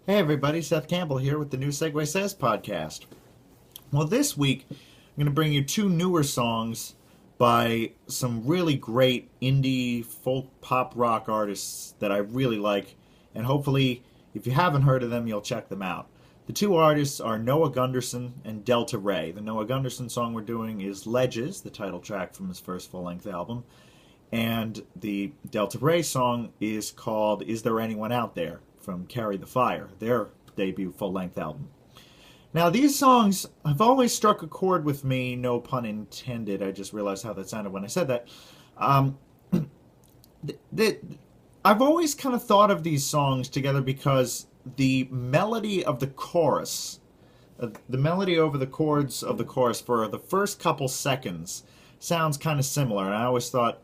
Hey everybody, Seth Campbell here with the new Segue Says podcast. Well, this week I'm going to bring you two newer songs by some really great indie folk pop rock artists that I really like, and hopefully, if you haven't heard of them, you'll check them out. The two artists are Noah Gundersen and Delta Ray. The Noah Gundersen song we're doing is Ledges, the title track from his first full-length album, and the Delta Ray song is called Is There Anyone Out There? From Carry the Fire, their debut full-length album. Now, these songs have always struck a chord with me, no pun intended. I just realized how that sounded when I said that. I've always kind of thought of these songs together because the melody of the chorus, the melody over the chords of the chorus for the first couple seconds sounds kind of similar, and I always thought,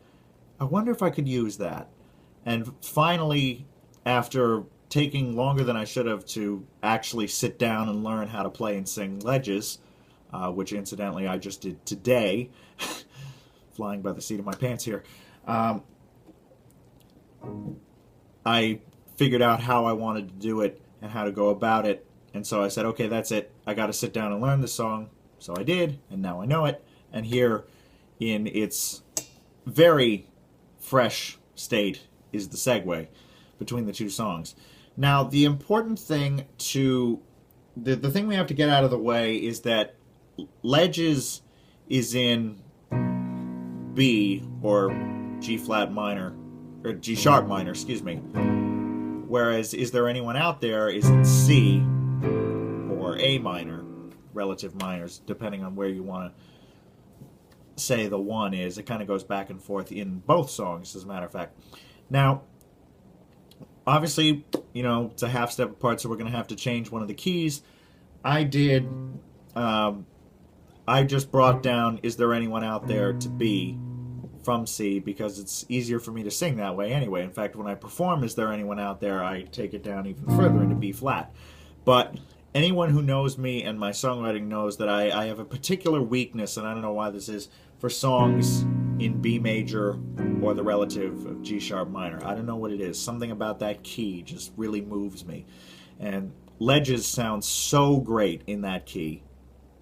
I wonder if I could use that. And finally, after taking longer than I should have to actually sit down and learn how to play and sing Ledges, which incidentally I just did today, flying by the seat of my pants here, I figured out how I wanted to do it and how to go about it, and so I said, okay, that's it, I got to sit down and learn this song, so I did, and now I know it, and here in its very fresh state is the segue between the two songs. Now, the important thing the thing we have to get out of the way is that Ledges is in B, or G flat minor, or G sharp minor, excuse me, whereas Is There Anyone Out There is in C, or A minor, relative minors, depending on where you want to say the one is. It kind of goes back and forth in both songs, as a matter of fact. Now, obviously, it's a half step apart, so we're going to have to change one of the keys. I just brought down Is There Anyone Out There to B from C because it's easier for me to sing that way anyway. In fact, when I perform Is There Anyone Out There, I take it down even further into B flat. But anyone who knows me and my songwriting knows that I have a particular weakness, and I don't know why this is, for songs in B major or the relative of G sharp minor. I don't know what it is. Something about that key just really moves me. And Ledges sounds so great in that key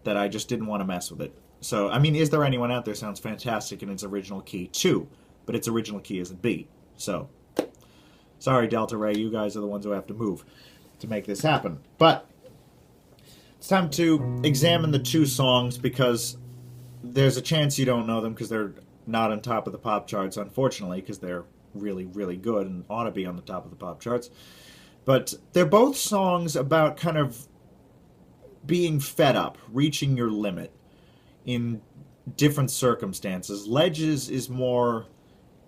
that I just didn't want to mess with it. So, Is There Anyone Out There sounds fantastic in its original key too, but its original key is a B. So, sorry Delta Ray, you guys are the ones who have to move to make this happen. But it's time to examine the two songs because there's a chance you don't know them because they're not on top of the pop charts, unfortunately, because they're really, really good and ought to be on the top of the pop charts. But they're both songs about kind of being fed up, reaching your limit in different circumstances. Ledges is more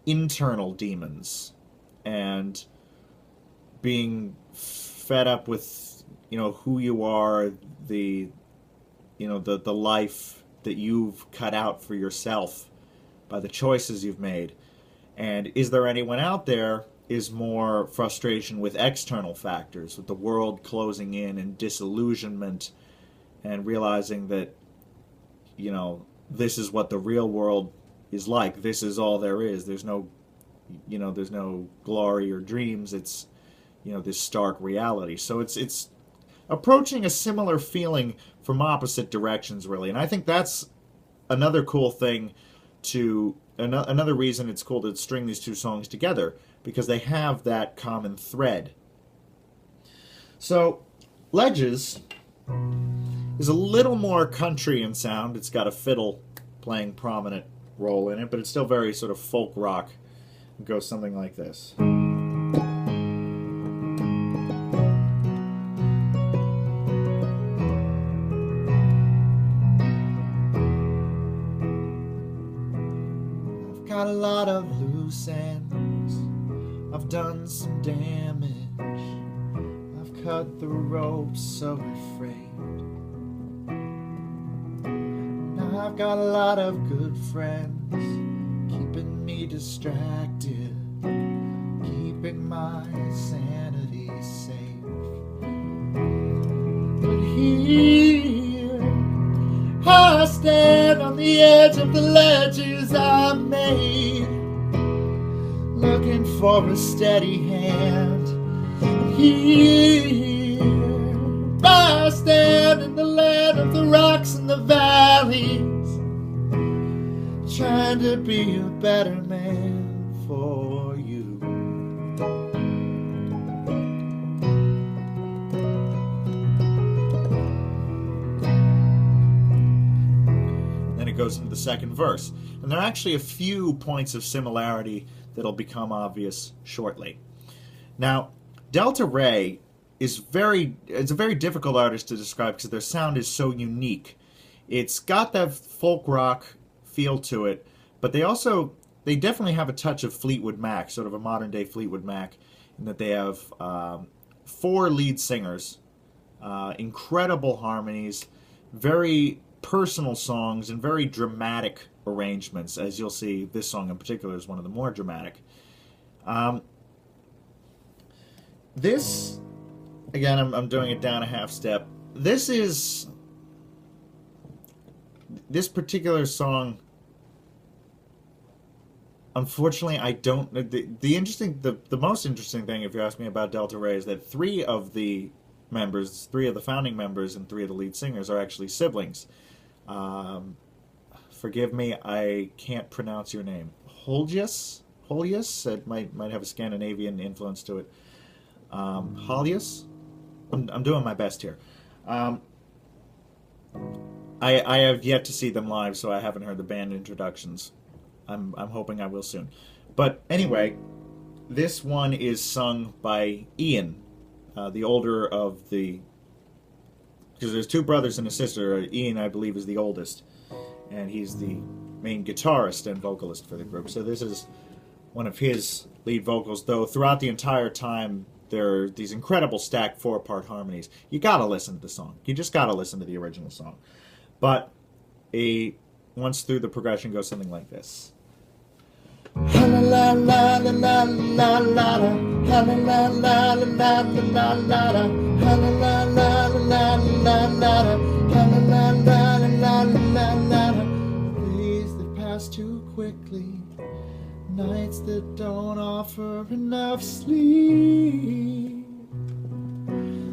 internal demons and being fed up with, who you are, the life that you've cut out for yourself by the choices you've made. And Is There Anyone Out There is more frustration with external factors, with the world closing in and disillusionment and realizing that, this is what the real world is like. This is all there is. There's no glory or dreams. It's, this stark reality. So it's approaching a similar feeling from opposite directions, really. And I think that's another cool thing another reason it's cool to string these two songs together, because they have that common thread. So, Ledges is a little more country in sound. It's got a fiddle playing prominent role in it, but it's still very sort of folk rock. It goes something like this. Got a lot of loose ends, I've done some damage, I've cut the rope so afraid. Now I've got a lot of good friends, keeping me distracted, keeping my sanity safe. But here I stand on the edge of the ledges I made, looking for a steady hand. Here I stand in the land of the rocks and the valleys, trying to be a better man for you. Then it goes into the second verse. And there are actually a few points of similarity that'll become obvious shortly. Now, Delta Ray is it's a very difficult artist to describe because their sound is so unique. It's got that folk rock feel to it, but they definitely have a touch of Fleetwood Mac, sort of a modern day Fleetwood Mac, in that they have 4 lead singers, incredible harmonies, very personal songs, and very dramatic arrangements. As you'll see, this song in particular is one of the more dramatic. This, again, I'm doing it down a half step. This particular song, unfortunately, I don't. The most interesting thing, if you ask me, about Delta Ray is that 3 of the founding members, and 3 of the lead singers are actually siblings. Forgive me, I can't pronounce your name. Holius? It might have a Scandinavian influence to it. Holius? I'm doing my best here. I have yet to see them live, so I haven't heard the band introductions. I'm hoping I will soon. But anyway, this one is sung by Ian, the older of the... Because there's 2 brothers and a sister. Ian, I believe, is the oldest. And he's the main guitarist and vocalist for the group. So this is one of his lead vocals, though throughout the entire time there are these incredible stacked 4-part harmonies. You gotta listen to the song. You just gotta listen to the original song. But once through, the progression goes something like this. Days that pass too quickly, nights that don't offer enough sleep.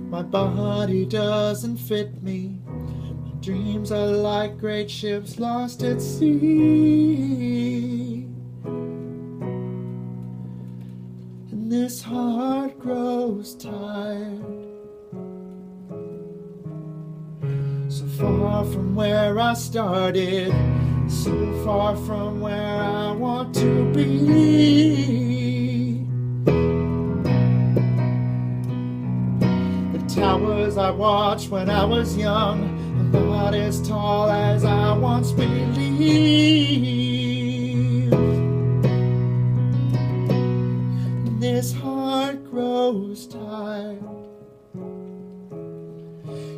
My body doesn't fit me. My dreams are like great ships lost at sea. And this heart grows tired, so far from where I started, so far from where I want to be. The towers I watched when I was young are not as tall as I once believed. This heart grows tired.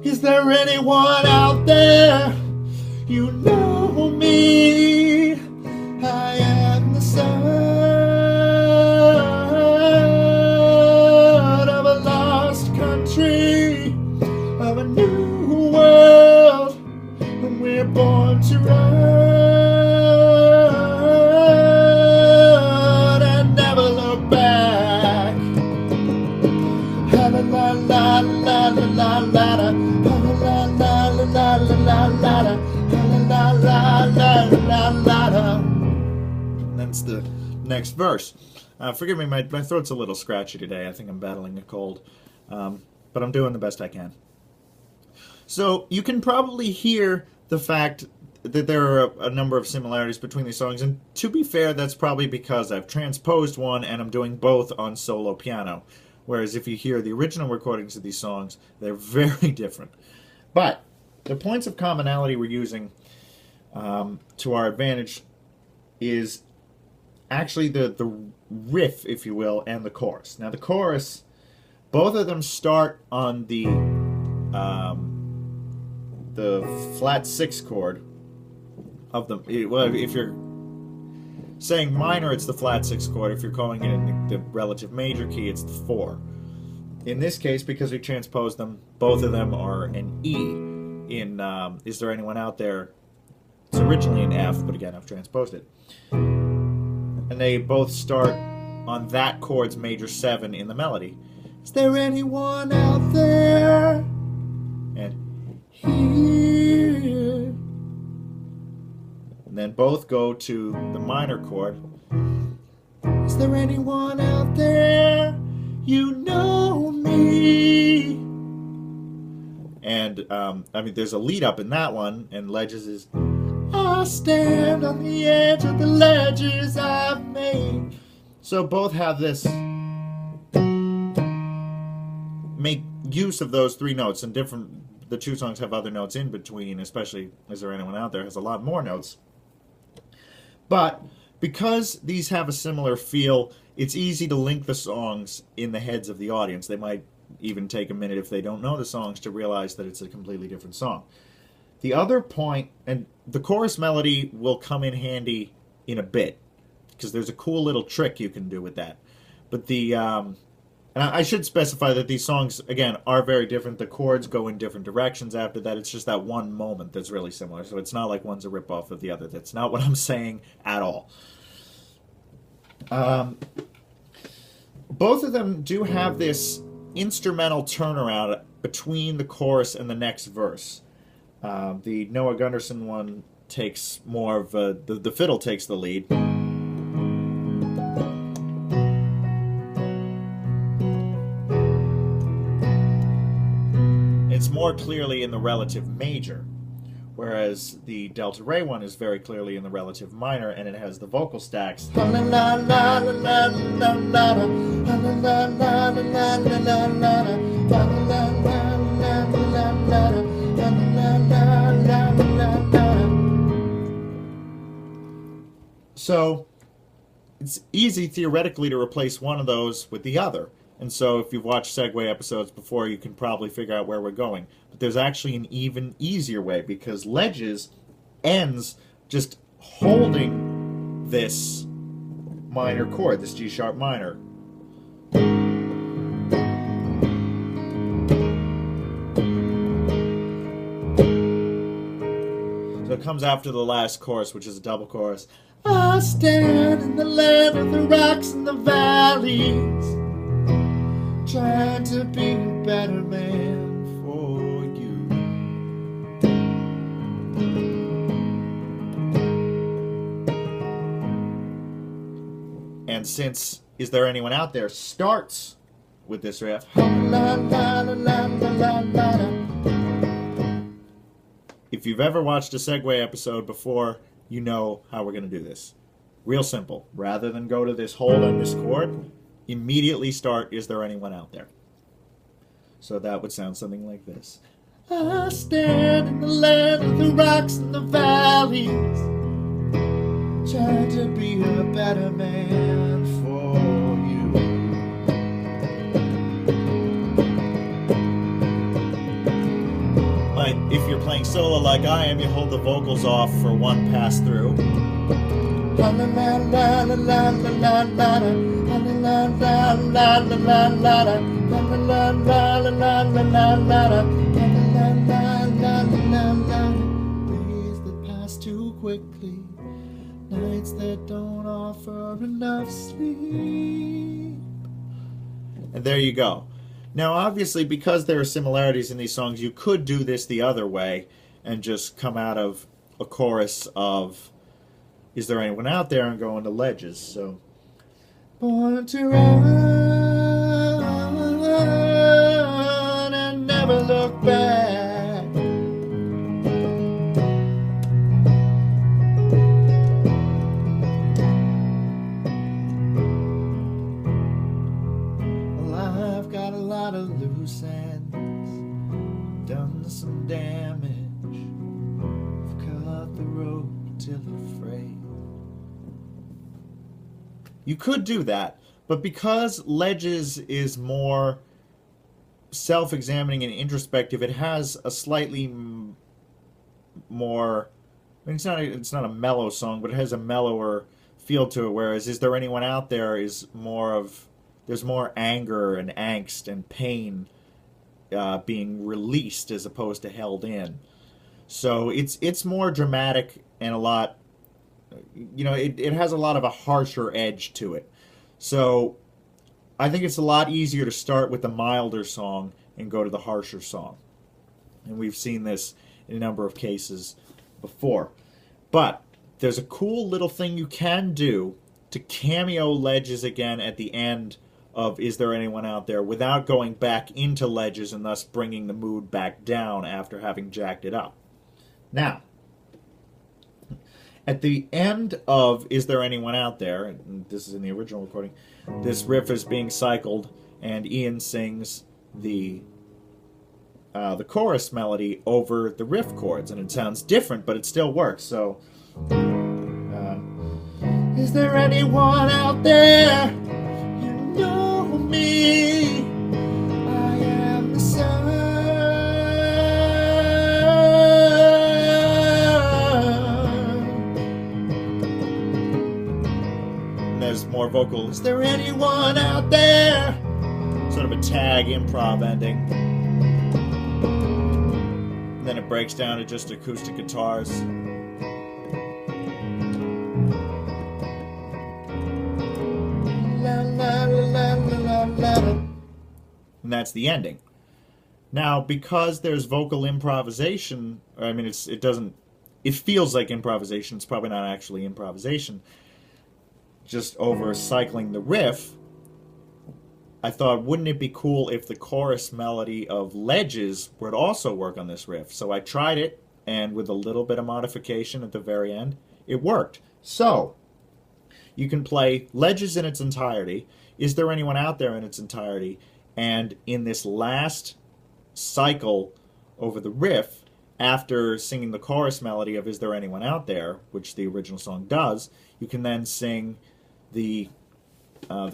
Is there anyone out there? You know me. I am the son of a lost country, of a new world, and we're born to run and never look back. La la la la la la la la la la la la la. And that's the next verse. Forgive me, my throat's a little scratchy today. I think I'm battling a cold. But I'm doing the best I can. So you can probably hear the fact that there are a number of similarities between these songs. And to be fair, that's probably because I've transposed one and I'm doing both on solo piano. Whereas if you hear the original recordings of these songs, they're very different. But the points of commonality we're using to our advantage is actually the riff, if you will, and the chorus. Now the chorus, both of them start on the flat 6 chord of the. Well, if you're saying minor, it's the flat 6 chord. If you're calling it in the relative major key, it's the 4. In this case, because we transposed them, both of them are an E. In Is There Anyone Out There? It's originally an F, but again, I've transposed it. And they both start on that chord's major 7 in the melody. Is there anyone out there? And then both go to the minor chord. Is there anyone out there? You know me. And, I mean, there's a lead up in that one, and Ledges is, I stand on the edge of the ledges I've made. So both have this, make use of those three notes, and the two songs have other notes in between, especially Is There Anyone Out There has a lot more notes. But because these have a similar feel, it's easy to link the songs in the heads of the audience. They might even take a minute if they don't know the songs to realize that it's a completely different song. The other point, and the chorus melody will come in handy in a bit, because there's a cool little trick you can do with that. But and I should specify that these songs, again, are very different. The chords go in different directions after that. It's just that one moment that's really similar. So it's not like one's a ripoff of the other. That's not what I'm saying at all. Both of them do have this instrumental turnaround between the chorus and the next verse. The Noah Gundersen one takes more of the fiddle takes the lead. It's more clearly in the relative major, whereas the Delta Ray one is very clearly in the relative minor, and it has the vocal stacks. So it's easy theoretically to replace one of those with the other. And so if you've watched Segue episodes before, you can probably figure out where we're going. But there's actually an even easier way, because Ledges ends just holding this minor chord, this G sharp minor. So it comes after the last chorus, which is a double chorus. I stand in the land of the rocks and the valleys, trying to be a better man for you. And since Is There Anyone Out There starts with this riff, if you've ever watched a Segue episode before, you know how we're going to do this. Real simple. Rather than go to this hold on this chord, immediately start Is There Anyone Out There? So that would sound something like this. I stand in the land of the rocks and the valleys, trying to be a better man for you. Like, if you're playing solo like I am, you hold the vocals off for one pass through. Days that pass too quickly, nights that don't offer enough sleep. And there you go. Now, obviously, because there are similarities in these songs, you could do this the other way and just come out of a chorus of Is There Anyone Out There and go into Ledges. So, born to run and never look back. Well, I've got a lot of loose ends, done some damage, I've cut the rope till it frayed. You could do that, but because Ledges is more self-examining and introspective, it has a slightly more, I mean, it's not a mellow song, but it has a mellower feel to it, whereas Is There Anyone Out There is more of, there's more anger and angst and pain being released as opposed to held in. So it's more dramatic and a lot, you know, it has a lot of a harsher edge to it. So I think it's a lot easier to start with the milder song and go to the harsher song. And we've seen this in a number of cases before. But there's a cool little thing you can do to cameo Ledges again at the end of Is There Anyone Out There without going back into Ledges and thus bringing the mood back down after having jacked it up. Now, at the end of Is There Anyone Out There, and this is in the original recording, this riff is being cycled and Ian sings the chorus melody over the riff chords, and it sounds different, but it still works. So, is there anyone out there? You know me. I am the sun. And there's more vocal. Is there anyone out there? Sort of a tag improv ending. And then it breaks down to just acoustic guitars. And that's the ending. Now, because there's vocal improvisation, I mean, it feels like improvisation. It's probably not actually improvisation. Just over cycling the riff, I thought, wouldn't it be cool if the chorus melody of Ledges would also work on this riff? So I tried it, and with a little bit of modification at the very end, it worked. So, you can play Ledges in its entirety, Is There Anyone Out There in its entirety, and in this last cycle over the riff, after singing the chorus melody of Is There Anyone Out There, which the original song does, you can then sing the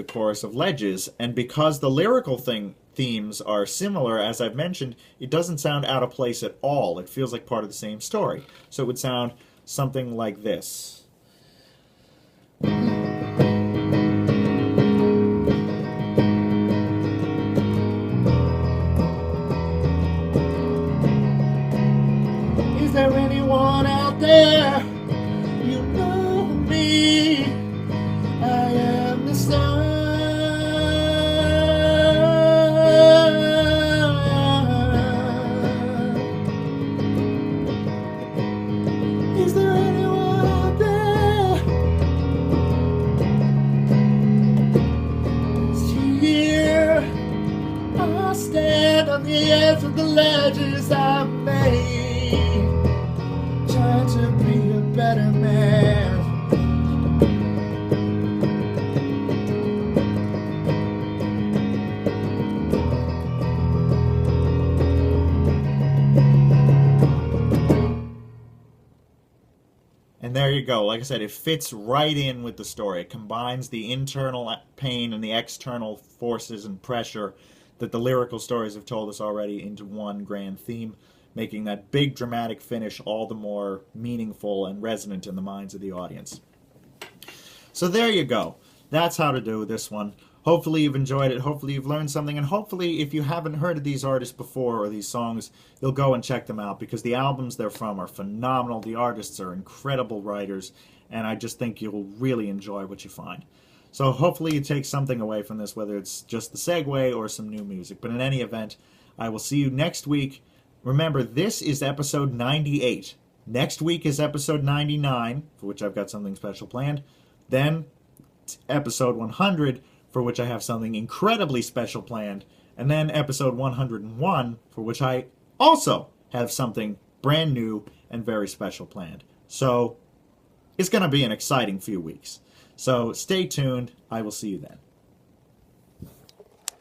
chorus of Ledges, and because the lyrical themes are similar, as I've mentioned, it doesn't sound out of place at all. It feels like part of the same story. So it would sound something like this. Is there anyone out there? You know me. I am the sun. Is there anyone out there? Here I stand on the edge of the Ledges I made, trying to be a better man. And there you go. Like I said, it fits right in with the story. It combines the internal pain and the external forces and pressure that the lyrical stories have told us already into one grand theme, making that big dramatic finish all the more meaningful and resonant in the minds of the audience. So there you go. That's how to do this one. Hopefully you've enjoyed it. Hopefully you've learned something. And hopefully if you haven't heard of these artists before or these songs, you'll go and check them out because the albums they're from are phenomenal. The artists are incredible writers. And I just think you'll really enjoy what you find. So hopefully you take something away from this, whether it's just the segue or some new music. But in any event, I will see you next week. Remember, this is episode 98. Next week is episode 99, for which I've got something special planned. Then episode 100, for which I have something incredibly special planned. And then episode 101, for which I also have something brand new and very special planned. So it's going to be an exciting few weeks. So stay tuned. I will see you then.